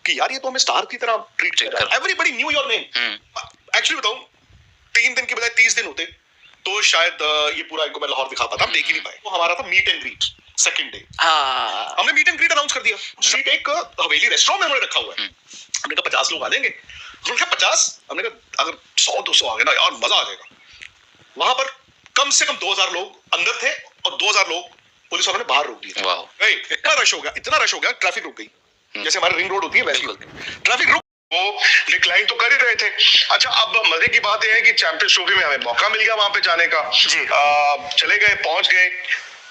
कि यार ये तो हमें स्टार की तरह ट्रीट कर रहा है, everybody new your name. Actually बताऊं, 3 दिन की बजाय 30 दिन होते तो शायद ये पूरा इनको मैं लाहौर दिखा पाता, हम देख ही नहीं पाए। वो हमारा था meet and greet second day. हमने मीट एंड ग्रीट अनाउंस कर दिया, स्ट्रीट एक हवेली रेस्टोरेंट में हमने रखा हुआ है। हमने कहा 50 लोग आ जाएंगे, हमने कहा 50, हमने कहा अगर 100-200 आ गए ना यार मजा आ जाएगा। वहां पर कम से कम 2000 लोग अंदर थे और 2000 लोग पुलिस वालों ने बाहर रोक दिए। इतना रश हो गया, ट्रैफिक रुक गई, जैसे हमारी रिंग रोड होती है वैसे ट्रैफिक रुक। वो डिक्लाइन तो कर ही रहे थे। अच्छा, अब मजे की बात यह है कि चैंपियंस ट्रॉफी में हमें मौका मिल गया वहां पे जाने का। चले गए, पहुंच गए।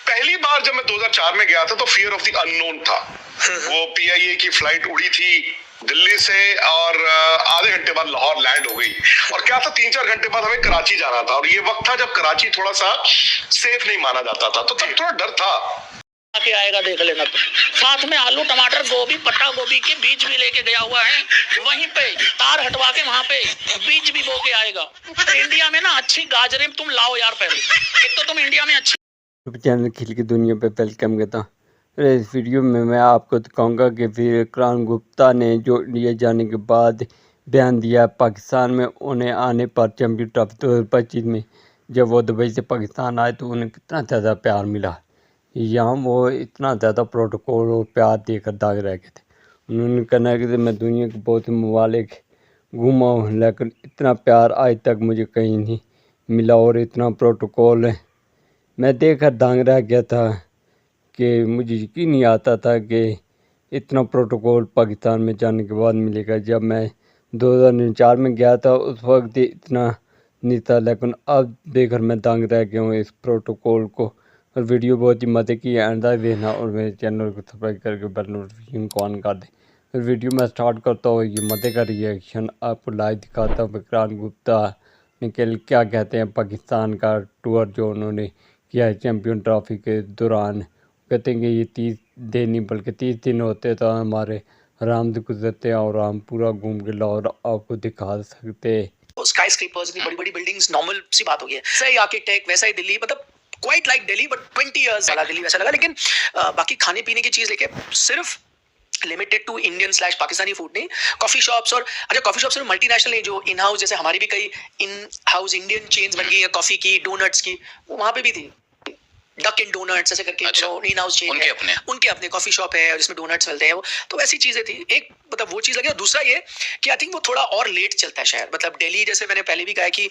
पहली बार जब मैं 2004 में गया था तो फियर ऑफ द अननोन था। वो PIA की फ्लाइट उड़ी थी दिल्ली से और आधे घंटे बाद लाहौर लैंड हो गई। और क्या था, 3-4 घंटे बाद हमें कराची जाना था और ये वक्त था जब कराची थोड़ा सा सेफ नहीं माना जाता था, तो तब थोड़ा डर था के आएगा देख लेना। तो साथ में आलू टमाटर गोभी पत्ता गोभी के बीज भी लेके गया हुआ है, वहीं पे तार हटवा के वहां पे बीज भी बो के आएगा। तो इंडिया में ना अच्छी गाजरें तुम लाओ यार पहले, एक तो तुम इंडिया में अच्छी। चैनल खिल की दुनिया पे वेलकम करता हूँ। इस वीडियो में मैं आपको दिखाऊंगा कि विक्रांत गुप्ता ने जो इंडिया जाने के बाद बयान दिया पाकिस्तान में उन्हें आने पर चैंपियन ट्रॉफी 2025 में जब वो दुबई से पाकिस्तान आए तो उन्हें कितना ज़्यादा प्यार मिला। यहाँ वो इतना ज़्यादा प्रोटोकॉल और प्यार देकर दाग रह गए थे। उन्होंने कहना है कि मैं दुनिया के बहुत से ममालिक घूमा हूँ लेकिन इतना प्यार आज तक मुझे कहीं नहीं मिला और इतना प्रोटोकॉल है मैं देखकर दंग रह गया था कि मुझे यकीन नहीं आता था कि इतना प्रोटोकॉल पाकिस्तान में जाने के बाद मिलेगा। जब मैं 2004 में गया था उस वक्त इतना नहीं था, लेकिन अब देखकर मैं दंग रह गया हूँ इस प्रोटोकॉल को। और वीडियो बहुत ही मज़े की आंदा देखना और मेरे चैनल को सब्सक्राइब करके बेल नोटिफिकेशन को ऑन कर दें। और वीडियो में स्टार्ट करता हूँ, ये मज़े का रिएक्शन आपको लाइव दिखाता हूँ। विक्रांत गुप्ता निकल क्या कहते हैं पाकिस्तान का टूर जो उन्होंने किया है चैम्पियन ट्रॉफी के दौरान। कहते हैं कि ये 30 दिन नहीं बल्कि 30 दिन होते तो हमारे आराम से गुजरते हैं और हम पूरा घूम के लाहौर आपको दिखा सकते। स्काई स्क्रीपर्स, बड़ी बड़ी बिल्डिंग्स, नॉर्मल सी बात हो गई है। सही आर्किटेक्ट वैसा ही दिल्ली, मतलब quite like Delhi but 20 years वाला दिल्ली वैसा लगा। लेकिन बाकी खाने पीने की चीज लेके सिर्फ limited to Indian slash Pakistani food नहीं, कॉफी शॉप्स और अच्छा कॉफी शॉप्स सिर्फ मल्टीनेशनल नहीं, जो इन हाउस जैसे हमारी भी कई इन हाउस इंडियन चेन्स बन गई है कॉफी की, डोनट्स की, वो वहां पे भी थी। डक एंड डोनट्स ऐसे करके इन हाउस चेन उनके अपने कॉफी शॉप है जिसमें डोनट्स मिलते हैं। वो तो ऐसी चीजें थी। एक मतलब वो चीज लगी। और दूसरा ये कि आई थिंक वो थोड़ा और लेट चलता है शहर। मतलब दिल्ली जैसे मैंने पहले भी कहा कि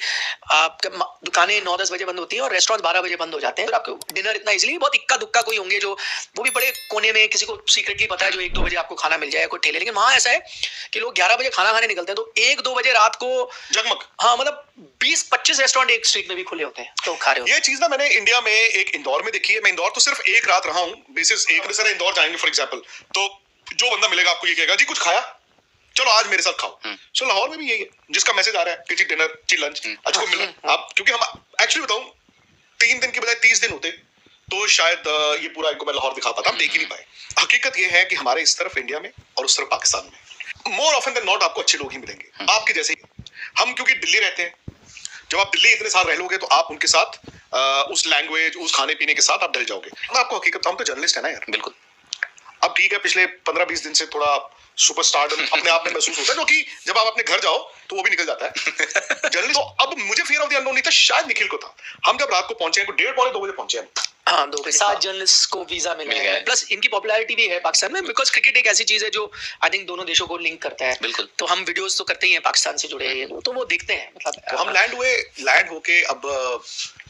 आपके दुकानें 9-10 बजे बंद होती हैं और रेस्टोरेंट 12 बजे बंद हो जाते हैं। तो आपको डिनर इतना इजीली, बहुत इक्का दुक्का कोई होंगे जो वो भी बड़े कोने में किसी को सीक्रेटली पता है जो 1-2 बजे आपको खाना मिल जाए कोई ठेले। लेकिन वहां ऐसा है कि लोग 11 बजे खाना खाने निकलते हैं तो 1-2 बजे रात को जगमग, हाँ मतलब 20-25 रेस्टोरेंट एक स्ट्रीट में भी खुले होते हैं तो खा रहे हो। ये चीज ना मैंने इंडिया में एक इंदौर में देखी है। मैं इंदौर तो सिर्फ एक रात रहा हूँ, बेसिस एक तरह इंदौर जाएंगे फॉर एग्जांपल, तो जो बंदा मिलेगा आपको ये कहेगा जी कुछ खाया, चलो आज मेरे साथ खाओ। सो लाहौर में भी यही है, जिसका मैसेज आ रहा है कि जी डिनर जी लंच आज को मिला आप, क्योंकि हम एक्चुअली बताऊं 3 दिन की बजाय 30 दिन होते तो शायद ये पूरा इनको मैं लाहौर दिखा पाता, हम देख ही नहीं पाए। हकीकत ये है कि हमारे इस तरफ इंडिया में और उस तरफ पाकिस्तान में मोर ऑफन देन नॉट आपको अच्छे लोग ही मिलेंगे आपके जैसे ही। हम क्योंकि दिल्ली रहते हैं, जब आप दिल्ली इतने साल रह लोगे तो आप उनके साथ उस लैंग्वेज उस खाने पीने के साथ आप ढल जाओगे। मैं आपको हकीकत, हम तो जर्नलिस्ट है ना यार। बिल्कुल। अब ठीक है, पिछले 15-20 दिन से थोड़ा सुपरस्टार अपने आप में महसूस होता है, जो कि जब आप अपने घर जाओ तो वो भी निकल जाता है। जर्नलिस्ट तो अब मुझे फियर ऑफ द अननोन नहीं था, शायद निखिल को था। हम जब रात को पहुंचे हैं 1:30-2 बजे पहुंचे हैं। हाँ, 2 के साथ जर्नलिस्ट को वीजा मिल गया है। प्लस इनकी पॉपुलैरिटी भी है पाकिस्तान में, बिकॉज क्रिकेट एक ऐसी चीज है जो आई थिंक दोनों देशों को लिंक करता है। बिल्कुल। तो हम वीडियोस तो करते ही हैं पाकिस्तान से जुड़े हैं तो वो देखते हैं। मतलब तो हम लैंड होके अब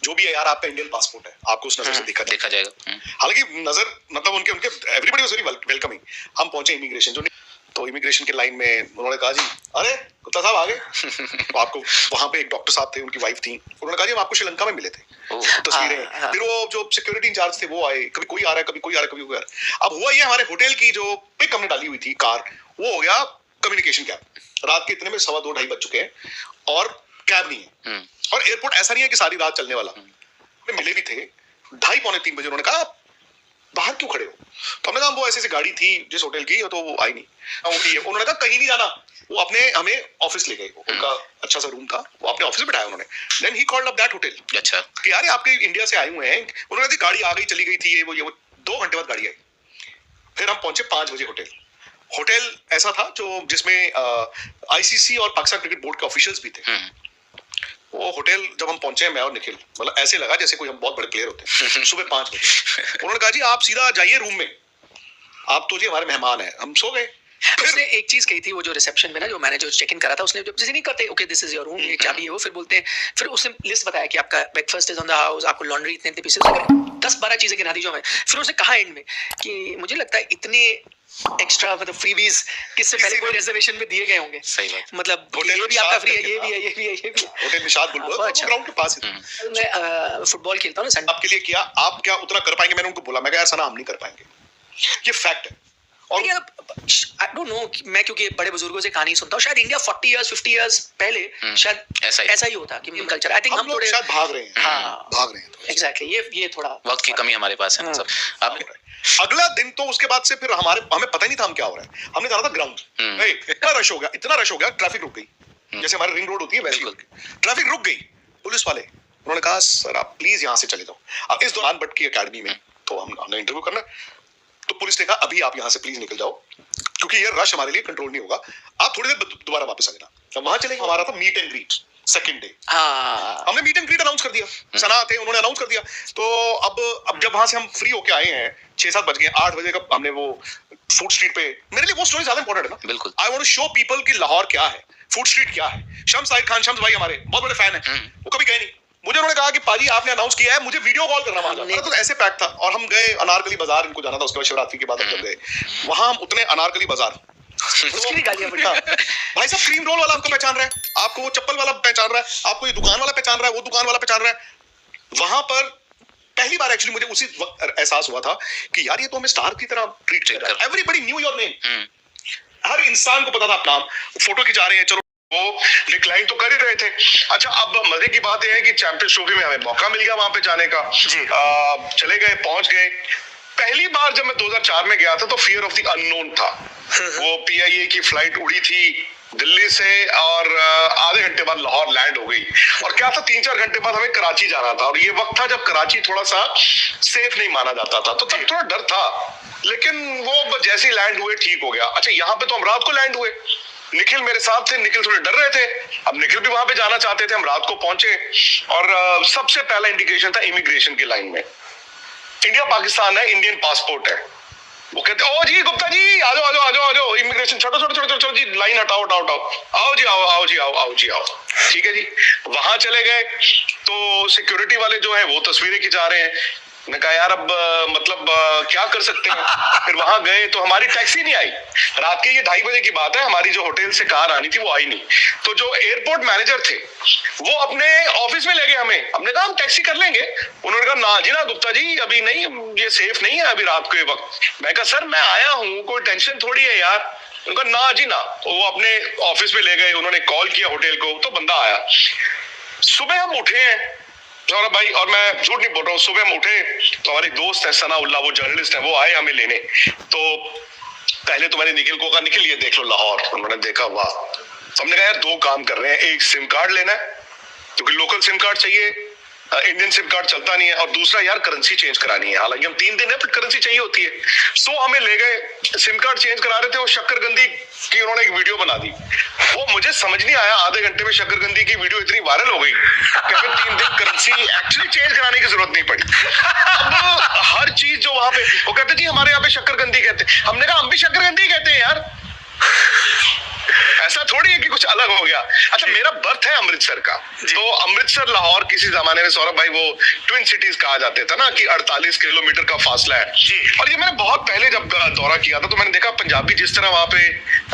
जो भी है यार आपका इंडियन पासपोर्ट है, आपको उस नजर से देखा जाएगा। हालांकि नजर मतलब उनके एवरीबॉडी वाज वेरी वेलकमिंग। हम पहुंचे इमिग्रेशन जो, तो इमिग्रेशन के लाइन में उन्होंने कहा जी अरे गुप्ता साहब आ गए। तो आपको वहां पे एक डॉक्टर साहब थे, उनकी वाइफ थी, उन्होंने कहा जी हम आपको श्रीलंका में मिले थे। तस्वीरें फिर वो जो सिक्योरिटी इंचार्ज थे वो आए, कभी कोई आ रहा है कभी कोई आ रहा है कभी कोई आ रहा है। अब हुआ ये हमारे होटल की जो पिक हमने डाली हुई थी कार, वो हो गया कम्युनिकेशन कैब। रात के इतने में 2:15 बज चुके हैं और कैब नहीं है। और एयरपोर्ट ऐसा नहीं है कि सारी रात चलने वाला। मिले भी थे 2:30-3 बजे। उन्होंने कहा बाहर क्यों खड़े हो? तो हमने कहा वो ऐसी गाड़ी थी जिस होटल की, तो वो आई नहीं। उन्होंने कहा कहीं नहीं जाना, वो अपने हमें ऑफिस ले गए। उनका अच्छा सा रूम था, वो अपने ऑफिस में बिठाया उन्होंने। देन ही कॉल्ड अप दैट होटल। अच्छा कि यार आपके इंडिया से आए हुए हैं। उन्होंने कहा गाड़ी आ गई चली गई थी, ये वो 2 घंटे बाद गाड़ी आई। फिर हम पहुंचे 5 बजे होटल। होटल ऐसा था जो जिसमें आईसीसी और पाकिस्तान क्रिकेट बोर्ड के ऑफिशियल्स भी थे। वो होटल जब हम पहुंचे, मैं और निखिल, मतलब ऐसे लगा जैसे कोई हम बहुत बड़े प्लेयर होते हैं। सुबह 5 बजे उन्होंने कहा जी आप सीधा जाइए रूम में, आप तो जी हमारे मेहमान हैं। हम सो गए। उसने एक चीज कही थी, वो जो रिसेप्शन में ना जो मैनेजर चेक इन करा था, उसने जब जैसे नहीं करते okay this is your room, ये चाबी है वो, फिर बोलते हैं, फिर उसने लिस्ट बताया कि आपका breakfast is on the house, आपको लॉन्ड्री इतने इतने पीसेस, 10-12 चीजें गिना दी जो हमें। फिर उसने कहा एंड में कि मुझे लगता है इतने एक्स्ट्रा मतलब फ्रीबीज किससे पहले कोई रिजर्वेशन में दिए गए होंगे। सही बात। मतलब ये भी आपका फ्री है, ये भी है, ये भी है, ये भी है। होटल निशात बुलबुल ग्राउंड के पास ही। मैं फुटबॉल खेलता हूँ ना संडे। आपके लिए किया, आप क्या उतना कर पाएंगे? मैंने उनको बोला, मैं कहा यार सना हम नहीं कर पाएंगे, ये फैक्ट है। और आई डोंट नो, मैं क्योंकि बड़े बुजुर्गों से कहानी सुनता हूँ, शायद इंडिया 40 इयर्स 50 इयर्स पहले शायद ऐसा ही होता कि कल्चर, आई थिंक हम थोड़े शायद भाग रहे हैं। हाँ भाग रहे हैं एग्जैक्टली, ये थोड़ा वक्त की कमी हमारे पास है ना सब। आप अगला दिन तो उसके बाद से फिर हमें पता ही नहीं था हम क्या हो रहा है। हमने जाना था ग्राउंड, इतना रश हो गया, इतना रश हो गया, ट्रैफिक रुक गई। जैसे हमारी रिंग रोड होती है वैसे ट्रैफिक रुक गई। पुलिस वाले उन्होंने कहा सर आप प्लीज यहाँ से चले जाओ। अब इस दौरान भट्ट की अकेडमी में तो हमने इंटरव्यू करना, तो पुलिस ने कहा अभी आप यहाँ से प्लीज निकल जाओ क्योंकि ये रश हमारे लिए कंट्रोल नहीं होगा, आप थोड़ी देर दोबारा वापस आ जाना। तो वहां चले, हमारा था meet and greet second day. हमने मीट एंड ग्रीट अनाउंस कर दिया, सना थे उन्होंने अनाउंस कर दिया। तो अब जब वहां से हम फ्री होके आए हैं 6-7 बज गए, 8 बजे का हमने वो फूड स्ट्रीट पे, मेरे लिए वो स्टोरी ज्यादा इंपॉर्टेंट है ना। बिल्कुल। I want to show people कि लाहौर क्या है, फूड स्ट्रीट क्या है। शम्स साहिद खान, शम्स भाई हमारे बहुत बड़े फैन है, वो कभी गए नहीं। मुझे उन्होंने कहा कि पाजी आपने अनाउंस किया है, मुझे वीडियो कॉल करना वहां जाना। तो ऐसे पैक था। और हम गए अनारकली बाजार, इनको जाना था, उसके बाद शिवरात्रि के बाद हम गए वहां। हम उतने अनारकली बाजार, उसकी भी गालियां पड़ी। भाई साहब क्रीम रोल वाला आपको पहचान रहा है, आपको वो चप्पल वाला पहचान रहा है, आपको ये दुकान वाला पहचान रहा है, वो दुकान वाला पहचान रहा है। वहां पर पहली बार एक्चुअली मुझे उसी वक्त एहसास हुआ था कि यार ये तो हमें स्टार की तरह ट्रीट कर रहा है। एवरीबॉडी न्यू योर नेम, हर इंसान को पता था अपना। फोटो खिंचा रहे हैं, चलो वो डिक्लाइन तो कर ही रहे थे। अच्छा अब मजे की बात यह है कि चैंपियंस ट्रॉफी में हमें मौका मिल गया वहां पे जाने का। चले गए, पहुंच गए। पहली बार जब मैं 2004 में गया था तो फियर ऑफ द अननोन था। वो पीआईए की फ्लाइट उड़ी थी दिल्ली से और आधे घंटे बाद लाहौर लैंड हो गई। और क्या था, 3-4 घंटे बाद हमें कराची जाना था। और ये वक्त था जब कराची थोड़ा सा सेफ नहीं माना जाता था, तो तब थोड़ा डर था। लेकिन वो जैसे ही लैंड हुए ठीक हो गया। अच्छा यहाँ पे तो हम रात को लैंड हुए, निखिल मेरे साथ थे, निखिल थोड़े डर रहे थे। अब निखिल भी वहां पे जाना चाहते थे, हम रात को पहुंचे। और सबसे पहला इंडिकेशन था इमिग्रेशन की लाइन में, इंडिया पाकिस्तान है, इंडियन पासपोर्ट है। वो कहते ओ जी गुप्ता जी आ जाओ आ जाओ आ जाओ आ जाओ, इमिग्रेशन छोड़ो छोड़ो छोड़ो छोड़ो जी, लाइन हटाओ हटाओ हटाओ, आओ जी आओ आओ जी आओ आओ जी आओ। ठीक है जी, वहां चले गए तो सिक्योरिटी वाले जो है वो तस्वीरें खिंचा रहे हैं। मैं कहा यार अब मतलब क्या कर सकते हैं। फिर वहां गए तो हमारी टैक्सी नहीं आई। रात के ये 2:30 बजे की बात है, हमारी जो होटल से कार आनी थी वो आई नहीं। तो जो एयरपोर्ट मैनेजर थे वो अपने ऑफिस में ले गए हमें। हमने कहा हम टैक्सी कर लेंगे। उन्होंने कहा ना जी ना गुप्ता जी अभी नहीं, ये सेफ नहीं है अभी रात के वक्त। मैं कहा सर मैं आया हूँ, कोई टेंशन थोड़ी है यार। उनका ना जी ना, वो अपने ऑफिस में ले गए। उन्होंने कॉल किया होटल को तो बंदा आया। सुबह हम उठे हैं सौरभ भाई, और मैं झूठ नहीं बोल रहा हूँ, सुबह हम उठे तो हमारे दोस्त है सना उल्ला, वो जर्नलिस्ट है, वो आए हमें लेने। तो पहले तो मैंने निखिल को कहा निखिल ये देख लो लाहौर। उन्होंने देखा वाह। तो हमने कहा यार 2 काम कर रहे हैं, एक सिम कार्ड लेना है क्योंकि लोकल सिम कार्ड चाहिए, इंडियन सिम कार्ड चलता नहीं है, और दूसरा यार करेंसी चेंज करानी है। हालांकि हम 3 दिन है पर करेंसी चाहिए होती है। सो हमें ले गए, सिम कार्ड चेंज करा रहे थे। वो शक्करगंदी की उन्होंने एक वीडियो बना दी। वो मुझे समझ नहीं आया, आधे घंटे में शक्करगंदी की वीडियो इतनी वायरल हो गई कि फिर 3 दिन करेंसी एक्चुअली चेंज कराने की जरूरत नहीं पड़ी। अब हर चीज जो वहां पे, वो कहते जी हमारे यहाँ पे शक्करगंदी कहते हैं। हमने कहा हम भी शक्करगंदी कहते हैं यार, ऐसा थोड़ी है कि कुछ अलग हो गया। अच्छा मेरा बर्थ है अमृतसर का, तो अमृतसर लाहौर किसी जमाने में सौरभ भाई वो ट्विन सिटीज कहा जाते था ना कि 48 किलोमीटर का फासला है जी। और ये मैंने बहुत पहले जब दौरा किया था तो मैंने देखा पंजाबी जिस तरह वहां पे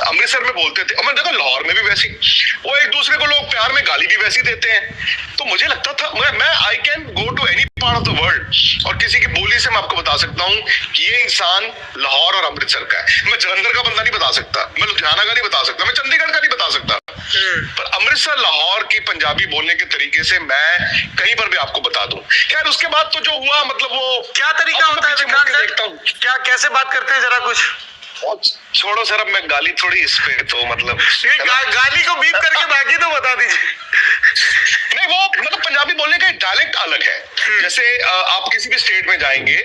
अमृतसर में बोलते थे, और मैंने देखा लाहौर में भी वैसी, वो एक दूसरे को लोग प्यार में गाली भी वैसी देते हैं। तो मुझे लगता था मैं I can go to any part of the world और किसी की बोली से मैं आपको बता सकता हूँ कि ये इंसान लाहौर और अमृतसर का है। मैं जलंधर का बंदा नहीं बता सकता, मैं लुधियाना का नहीं बता सकता, मैं चंडीगढ़ का नहीं बता सकता, पर अमृतसर लाहौर की पंजाबी बोलने के तरीके से मैं कहीं पर भी आपको बता दूं। खैर उसके बाद तो जो हुआ, मतलब वो क्या तरीका होता है देखता हूँ, क्या कैसे बात करते हैं जरा कुछ छोड़ो सर, अब मैं गाली थोड़ी इस पे तो मतलब गाली को बीप करके बाकी तो बता दीजिए। नहीं, वो मतलब पंजाबी बोलने का डायलेक्ट अलग है। जैसे आप किसी भी स्टेट में जाएंगे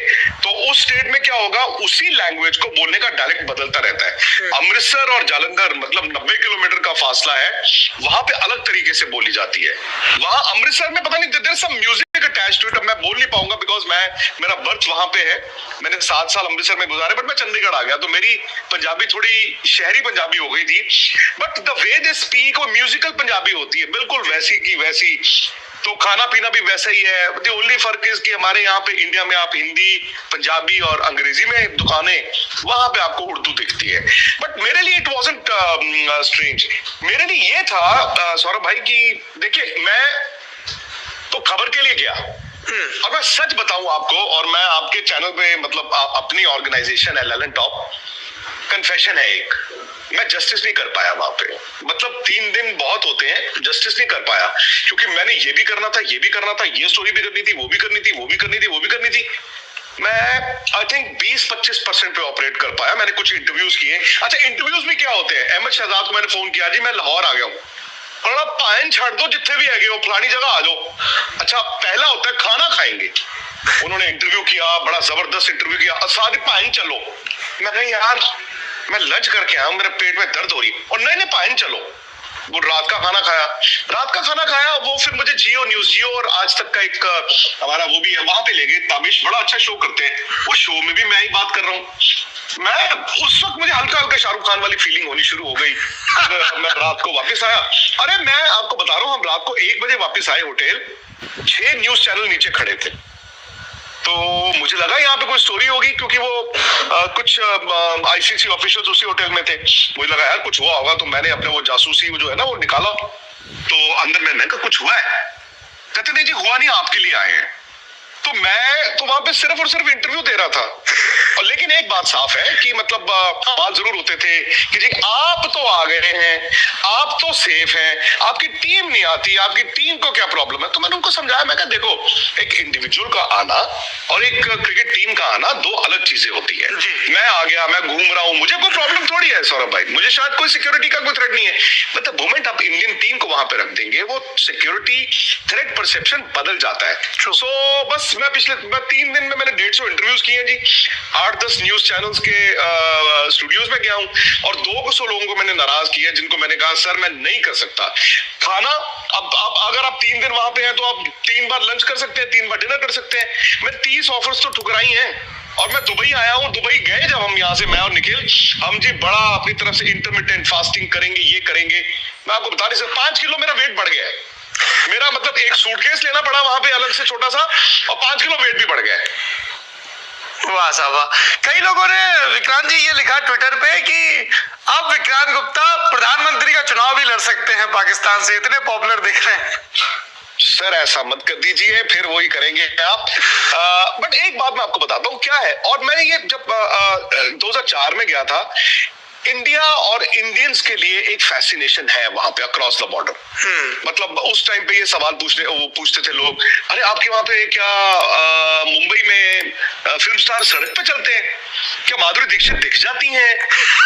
तो उस स्टेट में क्या होगा, उसी लैंग्वेज को बोलने का डायलेक्ट बदलता रहता है। अमृतसर और जालंधर मतलब 90 किलोमीटर का फासला है, वहां पे अलग तरीके से बोली जाती है। वहां अमृतसर में पता नहीं there is some music attached to it. मैं बोल नहीं पाऊंगा बिकॉज मेरा बर्थ वहां पे है। मैंने 7 साल अमृतसर में गुजारे, बट मैं चंडीगढ़ आ गया तो मेरी पंजाबी थोड़ी शहरी पंजाबी हो गई थी। But the way they speak वो म्यूजिकल पंजाबी होती है, बिल्कुल वैसी की वैसी। तो खाना पीना भी वैसा ही है। द ओनली फर्क इज कि हमारे यहाँ पे इंडिया में आप हिंदी, पंजाबी और अंग्रेजी में दुकानें, वहां पे आपको उर्दू दिखती है। बट मेरे लिए इट वाजंट स्ट्रेंज। मेरे लिए ये था सौरभ भाई कि देखिए, मैं तो खबर के लिए गया और मैं सच बताऊं आपको, और मैं आपके चैनल पे मतलब अपनी ऑर्गेनाइजेशन है ललन टॉप, कन्फेशन है एक, मैं जस्टिस नहीं कर पाया वहां पे। मतलब 3 दिन बहुत होते हैं, जस्टिस नहीं कर पाया क्योंकि मैंने ये भी करना था, ये भी करना था, ये स्टोरी भी करनी थी, वो भी करनी थी, वो भी करनी थी, वो भी करनी थी। मैं आई थिंक 20-25% पे ऑपरेट कर पाया। मैंने कुछ इंटरव्यूज किए। अच्छा, इंटरव्यूज में क्या होते हैं, अहमद शहजाद को मैंने फोन किया, जी मैं लाहौर आ गया हूँ, बड़ा पायन छाड़ दो जितने भी है हो, फलानी जगह आ जाओ। अच्छा, पहला होता है खाना खाएंगे। उन्होंने इंटरव्यू किया, बड़ा जबरदस्त इंटरव्यू किया, सारी पायन चलो। मैं कहा यार मैं लंच करके आया हूं, मेरे पेट में दर्द हो रही है, और नहीं पायन चलो। वो रात का खाना खाया, वो फिर मुझे जियो न्यूज, जियो और आज तक का एक हमारा वो भी है, वहां पे ले गए। ताबिश बड़ा अच्छा शो करते हैं, वो शो में भी मैं ही बात कर रहा हूँ। मैं उस वक्त मुझे हल्का हल्का शाहरुख खान वाली फीलिंग होनी शुरू हो गई। मैं रात को वापस आया, अरे मैं आपको बता रहा हूँ, हम रात को 1 बजे वापस आए होटल, 6 न्यूज चैनल नीचे खड़े थे। तो मुझे लगा यहाँ पे कोई स्टोरी होगी क्योंकि वो कुछ आईसीसी ऑफिशियल्स उसी होटल में थे। मुझे लगा यार कुछ हुआ होगा, तो मैंने अपने वो जासूसी वो जो है ना वो निकाला, तो अंदर मैंने कहा कुछ हुआ है? कहते नहीं जी हुआ नहीं, आपके लिए आए हैं। तो मैं तो वहां पे सिर्फ और सिर्फ इंटरव्यू दे रहा था। और लेकिन एक बात साफ है कि मतलब सवाल जरूर होते थे कि जी आप तो आ गए हैं, आप तो सेफ हैं, आपकी टीम नहीं आती, आपकी टीम को क्या प्रॉब्लम है? तो मैंने उनको समझाया, मैं कहा देखो, एक इंडिविजुअल का आना और एक क्रिकेट टीम का आना 2 अलग चीजें होती है। मैं आ गया, मैं घूम रहा हूं, मुझे कोई प्रॉब्लम थोड़ी है सौरभ भाई, मुझे शायद कोई सिक्योरिटी का कोई थ्रेट नहीं है। मतलब मोमेंट आप इंडियन टीम को वहां पे रख देंगे, वो सिक्योरिटी थ्रेट परसेप्शन बदल जाता है। सो बस मैं 3 दिन में मैंने 150 इंटरव्यूज किए हैं जी, 8-10 न्यूज चैनल्स के स्टूडियोज में गया हूं, और 200 लोगों को मैंने नाराज किया, जिनको मैंने कहा सर मैं नहीं कर सकता खाना। अब अगर आप 3 दिन वहां पे हैं तो आप 3 बार लंच कर सकते हैं, 3 बार डिनर कर सकते हैं। मैं 30 ऑफर्स तो ठुकराई हैं। और मैं दुबई आया हूं, दुबई गए जब हम यहाँ से, मैं और निखिल, हम जी बड़ा अपनी तरफ से इंटरमिटेंट फास्टिंग करेंगे, ये करेंगे। मैं आपको बता नहीं सकता, 5 किलो मेरा वेट बढ़ गया है। मेरा मतलब एक सूटकेस लेना पड़ा वहां पे अलग से छोटा सा, और 5 किलो वेट भी बढ़ गया है। वाह साहब वाह। कई लोगों ने विक्रांत जी ये लिखा ट्विटर पे कि अब विक्रांत गुप्ता प्रधानमंत्री का चुनाव भी लड़ सकते हैं पाकिस्तान से, इतने पॉपुलर दिख रहे हैं। सर ऐसा मत कर दीजिए, फिर वही करेंगे आप। बट एक बात मैं आपको बताता हूँ क्या है, और मैंने ये जब 2004 में गया था, इंडिया और इंडियंस के लिए एक फैसिनेशन है वहां पे अक्रॉस द बॉर्डर। मतलब उस टाइम पे ये सवाल पूछते थे लोग, अरे आपके वहां पे क्या मुंबई में फिल्म स्टार सड़क पे चलते हैं? क्या माधुरी दीक्षित दिख जाती हैं?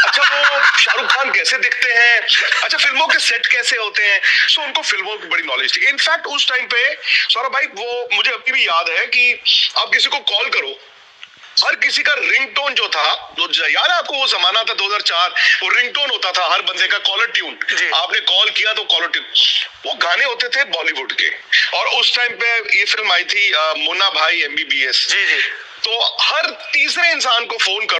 अच्छा वो शाहरुख खान कैसे दिखते हैं? अच्छा फिल्मों के सेट कैसे होते हैं? सो उनको फिल्मों की बड़ी नॉलेज थी। इनफैक्ट उस टाइम पे सौरभ भाई, वो मुझे अभी भी याद है कि आप किसी को कॉल करो, हर किसी का रिंगटोन जो था, याद है आपको वो जमाना था 2004, वो रिंगटोन होता था हर बंदे का, कॉलर ट्यून। आपने कॉल किया तो कॉलर ट्यून, वो गाने होते थे बॉलीवुड के। और उस टाइम पे ये फिल्म आई थी मुन्ना भाई MBBS। तो हर तीसरे इंसान को फोन कर